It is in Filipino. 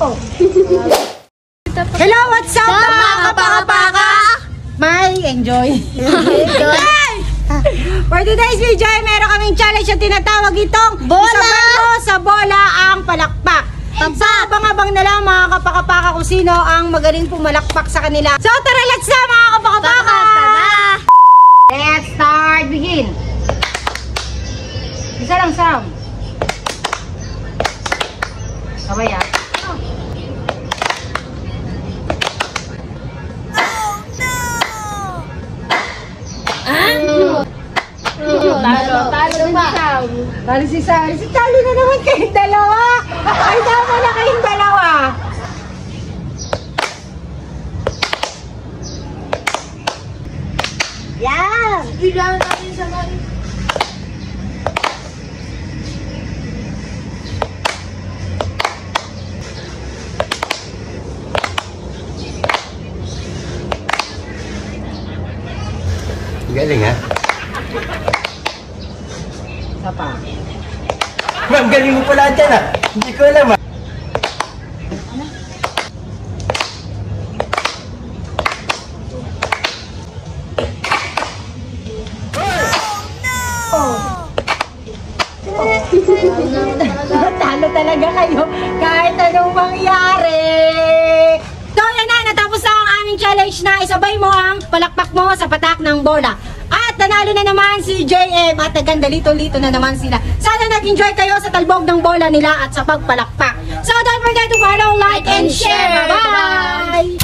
Hello, what's up mga kapaka-paka? May enjoy. For today's video, meron kaming challenge na tinatawag itong Isabay mo sa bola ang palakpak. So, abang-abang na lang mga kapaka-paka kung sino ang magaling pumalakpak sa kanila. So, tara, let's na mga kapaka-paka! Let's start, begin! Isa lang sound. Sabay ah. Talo si Sally. Si Talo na naman kayong dalawa. Ay, tama na kayong dalawa. Yan. Bigyan natin sa mga. Galing ha? Isa pa. Ma'am, galing mo pala dyan ha? Hindi ko alam ha? Talo talaga kayo kahit anong mangyari. So yan na, natapos na ang aming challenge na isabay mo ang palakpak mo sa patak ng bola. At nanalo na naman si JM at nagkandalito-lito na naman sila. Sana nag-enjoy kayo sa talbog ng bola nila at sa pagpalakpak. So don't forget to follow, like, and share. Bye-bye!